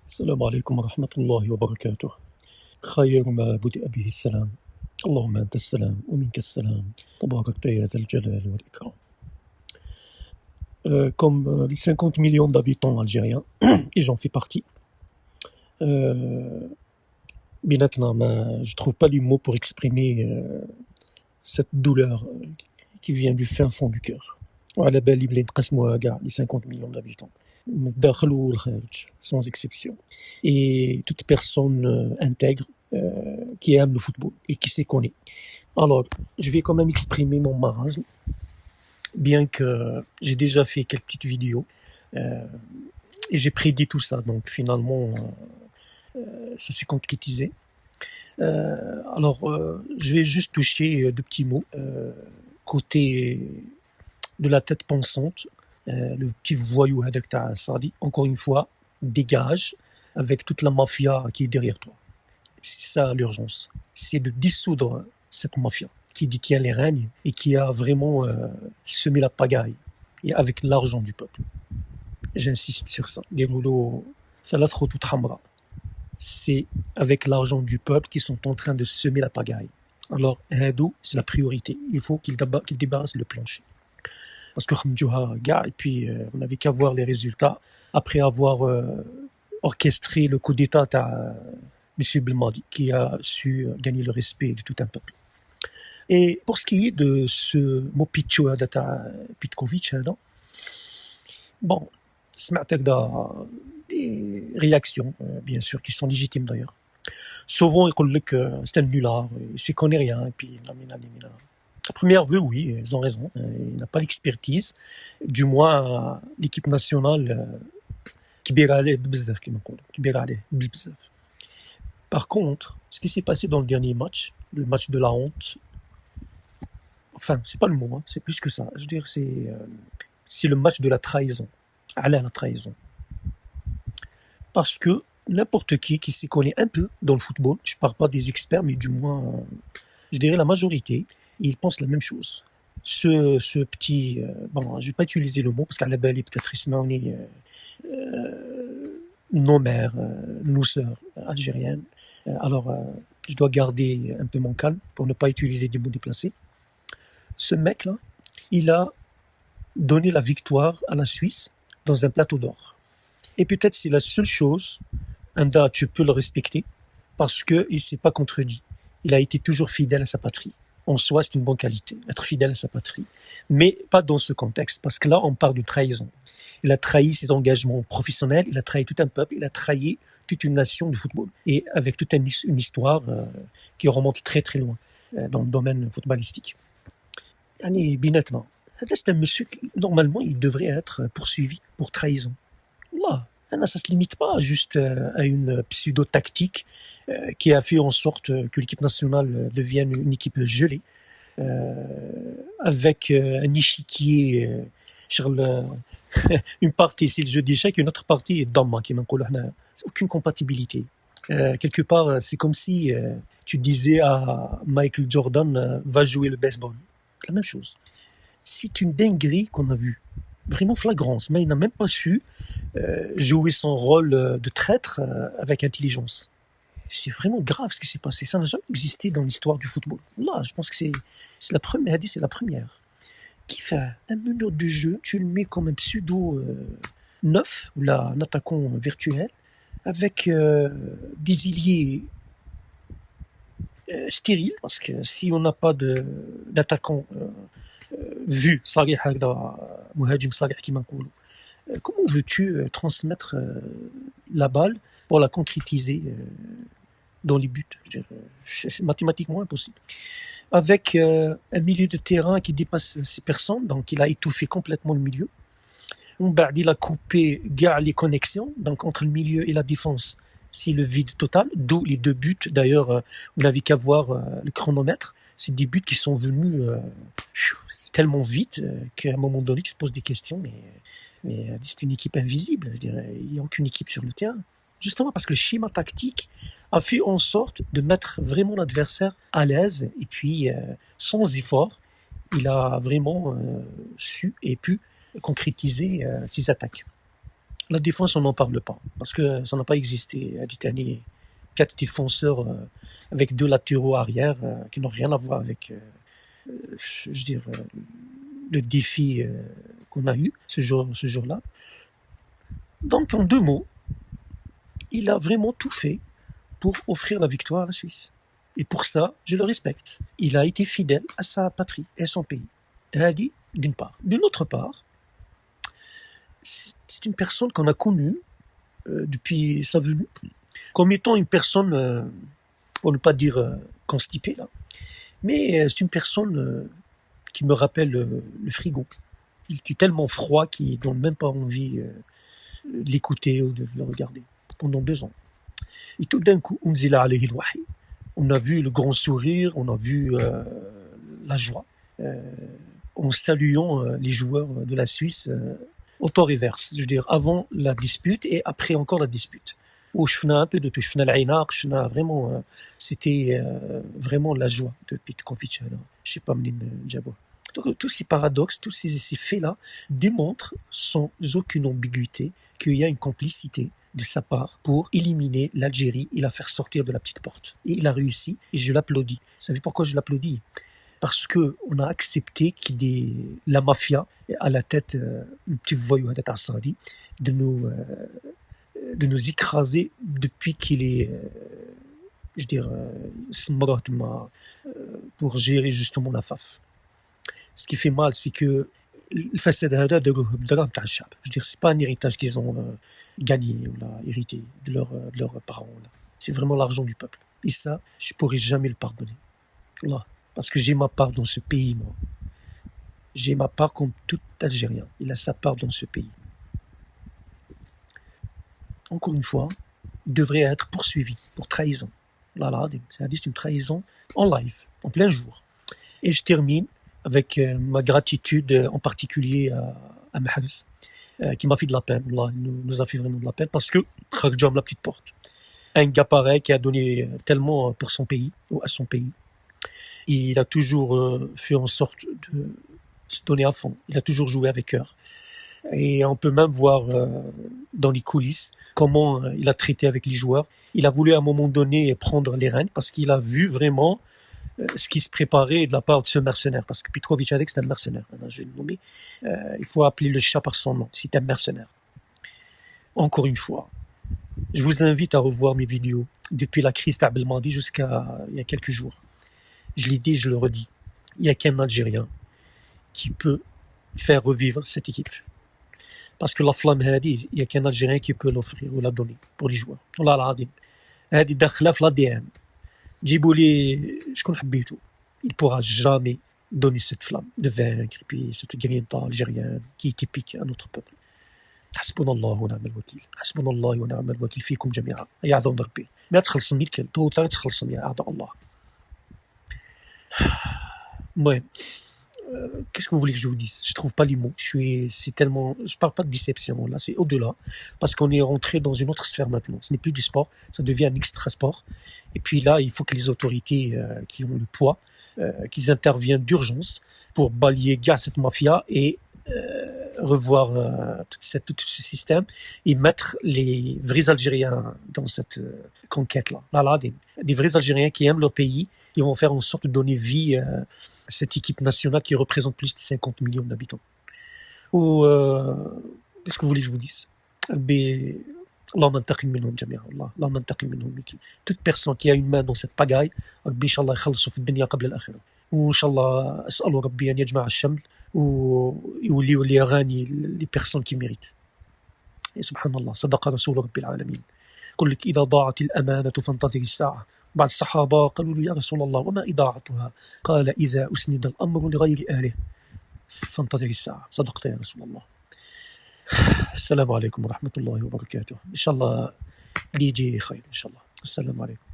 السلام عليكم ورحمة الله وبركاته. خير ما بدأ به السلام. اللهم أنت السلام ومنك السلام تباركت يا ذا الجلال والإكرام. Comme les 50 millions d'habitants algériens, et j'en fais partie, je trouve pas les mots pour exprimer cette douleur qui vient du fin fond du cœur. وعلى بالي بلي نقسموها كاع les 50 millions d'habitants. من الداخل والخارج, sans exception. Et toute personne intègre qui aime le football et qui s'y connaît. Alors, je vais quand même exprimer mon marasme, bien que j'ai déjà fait quelques petites vidéos et j'ai prédit tout ça, donc finalement ça s'est concrétisé. Je vais juste toucher deux petits mots. Côté de la tête pensante, le petit voyou Hadak ta Sadi, encore une fois, dégage avec toute la mafia qui est derrière toi. C'est ça l'urgence, c'est de dissoudre cette mafia qui détient les règnes et qui a vraiment semé la pagaille, et avec l'argent du peuple. J'insiste sur ça. C'est avec l'argent du peuple qu'ils sont en train de semer la pagaille. Alors, c'est la priorité. Il faut qu'ils débarrassent le plancher. Parce que et puis on n'avait qu'à voir les résultats après avoir orchestré le coup d'état à M. Belmadi, qui a su gagner le respect de tout un peuple. Et pour ce qui est de ce mot Picho d'Ata Pitkovic, bon, des réactions, bien sûr, qui sont légitimes d'ailleurs. Souvent, ils disent que c'est un nulard, il ne s'y connaît rien, et puis à première vue, oui, ils ont raison. Il n'a pas l'expertise. Du moins, l'équipe nationale, par contre, ce qui s'est passé dans le dernier match, le match de la honte, enfin, c'est pas le mot, c'est plus que ça. Je veux dire, c'est le match de la trahison. Allez, la trahison. Parce que n'importe qui s'y connaît un peu dans le football, je ne parle pas des experts, mais du moins, je dirais la majorité, ils pensent la même chose. Ce petit, bon, je vais pas utiliser le mot parce qu'à la belle, peut-être Ismaouni, nos mères, nos sœurs algériennes. Alors, je dois garder un peu mon calme pour ne pas utiliser des mots déplacés. Ce mec-là, il a donné la victoire à la Suisse dans un plateau d'or. Et peut-être c'est la seule chose, Anda, tu peux le respecter parce qu'il ne s'est pas contredit. Il a été toujours fidèle à sa patrie. En soi, c'est une bonne qualité, être fidèle à sa patrie. Mais pas dans ce contexte, parce que là, on parle de trahison. Il a trahi ses engagements professionnels, il a trahi tout un peuple, il a trahi toute une nation de football. Et avec toute une histoire qui remonte très très loin dans le domaine footballistique. Binettement, c'est un monsieur qui, normalement, il devrait être poursuivi pour trahison. Là, ça ne se limite pas juste à une pseudo-tactique qui a fait en sorte que l'équipe nationale devienne une équipe gelée, avec un échiquier sur une partie, c'est le jeu d'échecs, une autre partie est Dama, qui n'a aucune compatibilité. Quelque part, c'est comme si tu disais à Michael Jordan, va jouer le baseball. La même chose. C'est une dinguerie qu'on a vue. Vraiment flagrance, mais il n'a même pas su jouer son rôle de traître avec intelligence. C'est vraiment grave ce qui s'est passé. Ça n'a jamais existé dans l'histoire du football. Là, je pense que c'est la première. C'est la première. Qui fait un meneur de jeu, tu le mets comme un pseudo neuf, ou là, un attaquant virtuel, avec des ailiers stériles, parce que si on n'a pas d'attaquant vu, comment veux-tu transmettre la balle pour la concrétiser dans les buts? C'est mathématiquement impossible. Avec un milieu de terrain qui dépasse 6 personnes, donc il a étouffé complètement le milieu. Il a coupé les connexions, donc entre le milieu et la défense, c'est le vide total, d'où les 2 buts. D'ailleurs, vous n'avez qu'à voir le chronomètre, c'est des buts qui sont venus tellement vite qu'à un moment donné, tu te poses des questions, mais c'est une équipe invisible, je dirais. Il n'y a aucune équipe sur le terrain. Justement parce que le schéma tactique a fait en sorte de mettre vraiment l'adversaire à l'aise et puis sans effort, il a vraiment su et pu concrétiser ses attaques. La défense, on n'en parle pas, parce que ça n'a pas existé à l'Italie. 4 défenseurs avec 2 latéraux arrière qui n'ont rien à voir avec je veux dire, le défi qu'on a eu ce jour-là. Donc, en 2 mots, il a vraiment tout fait pour offrir la victoire à la Suisse. Et pour ça, je le respecte. Il a été fidèle à sa patrie et à son pays. Hadi, d'une part. D'une autre part, c'est une personne qu'on a connue depuis sa venue comme étant une personne, pour ne pas dire constipée, là. Mais c'est une personne qui me rappelle le frigo. Il était tellement froid qu'il ne donne même pas envie de l'écouter ou de le regarder pendant 2 ans. Et tout d'un coup, unzila alayhi al-wahy. On a vu le grand sourire, on a vu la joie en saluant les joueurs de la Suisse au temps reverse, je veux dire avant la dispute et après encore la dispute. Où je faisais un peu de tout, je faisais l'Aïnaq, je faisais vraiment, c'était vraiment la joie de Petkovic. Je sais pas, Djabo. Donc tous ces paradoxes, tous ces faits-là démontrent sans aucune ambiguïté qu'il y a une complicité de sa part pour éliminer l'Algérie et la faire sortir de la petite porte. Et il a réussi, et je l'applaudis. Vous savez pourquoi je l'applaudis? Parce qu'on a accepté qu'il y ait la mafia à la tête, le petit voyou Haddad Ansari, de nous écraser depuis qu'il est, je veux dire, pour gérer justement la FAF. Ce qui fait mal, c'est que le façade هذا داروه بالدراهم تاع الشعب. Je veux dire, c'est pas un héritage qu'ils ont gagné ou là, hérité de leurs parents. Là. C'est vraiment l'argent du peuple. Et ça, je pourrais jamais le pardonner. Là, parce que j'ai ma part dans ce pays, moi. J'ai ma part comme tout Algérien. Il a sa part dans ce pays. Encore une fois, il devrait être poursuivi pour trahison. Là, c'est une trahison en live, en plein jour. Et je termine avec ma gratitude en particulier à Mahaz, qui m'a fait de la peine. Là, il nous a fait vraiment de la peine parce que Kharjam la petite porte. Un gars pareil qui a donné tellement pour son pays, ou à son pays. Il a toujours fait en sorte de se donner à fond. Il a toujours joué avec cœur. Et on peut même voir dans les coulisses comment il a traité avec les joueurs. Il a voulu à un moment donné prendre les rênes parce qu'il a vu vraiment ce qui se préparait de la part de ce mercenaire. Parce que Petkovic Alex, c'est un mercenaire. Je vais le nommer. Il faut appeler le chat par son nom. C'est un mercenaire. Encore une fois, je vous invite à revoir mes vidéos depuis la crise Belmadi jusqu'à il y a quelques jours. Je l'ai dit, je le redis. Il n'y a qu'un Algérien qui peut faire revivre cette équipe. Parce que la flamme هذه, il n'y a qu'un Algérien qui peut l'offrir ou la donner pour les joueurs. والله العظيم. هذه داخله في l'ADN. جيبوا لي شكون حبيتو. Il pourra jamais donner cette flamme de vaincre et puis cette grinta algérienne qui est typique à notre peuple. حسبنا الله ونعم الوكيل. حسبنا الله ونعم الوكيل فيكم جميعا. يا عظم ربي. ما تخلصن ميركل. تو تخلصن يا أعداء الله. المهم. Qu'est-ce que vous voulez que je vous dise? Je trouve pas les mots. C'est tellement, je parle pas de déception. Là, c'est au-delà. Parce qu'on est rentré dans une autre sphère maintenant. Ce n'est plus du sport. Ça devient un extra-sport. Et puis là, il faut que les autorités qui ont le poids, qu'ils interviennent d'urgence pour balayer cette mafia et revoir tout ce système et mettre les vrais Algériens dans cette conquête-là. Là, des vrais Algériens qui aiment leur pays, qui vont faire en sorte de donner vie à cette équipe nationale qui représente plus de 50 millions d'habitants. Ou qu'est-ce que vous voulez que je vous dise? اللهم انتقم منهم جميعا الله اللهم انتقم منهم ميكي. Toute personne qui a une main dans cette pagaille, ربي إن شاء الله يخلصوا في الدنيا قبل الآخرة. وإن شاء الله أسأل ربي أن يجمع الشمل ويوليوا لي أغاني les personnes qui méritent. Et سبحان الله صدق رسول رب العالمين. قل لك إذا ضاعت الأمانة فانتظر الساعة. بعض الصحابة قالوا له يا رسول الله وما إضاعتها؟ قال إذا أسند الأمر لغير أهله فانتظر الساعة. صدقت يا رسول الله. السلام عليكم ورحمة الله وبركاته. إن شاء الله بيجي خير إن شاء الله. السلام عليكم.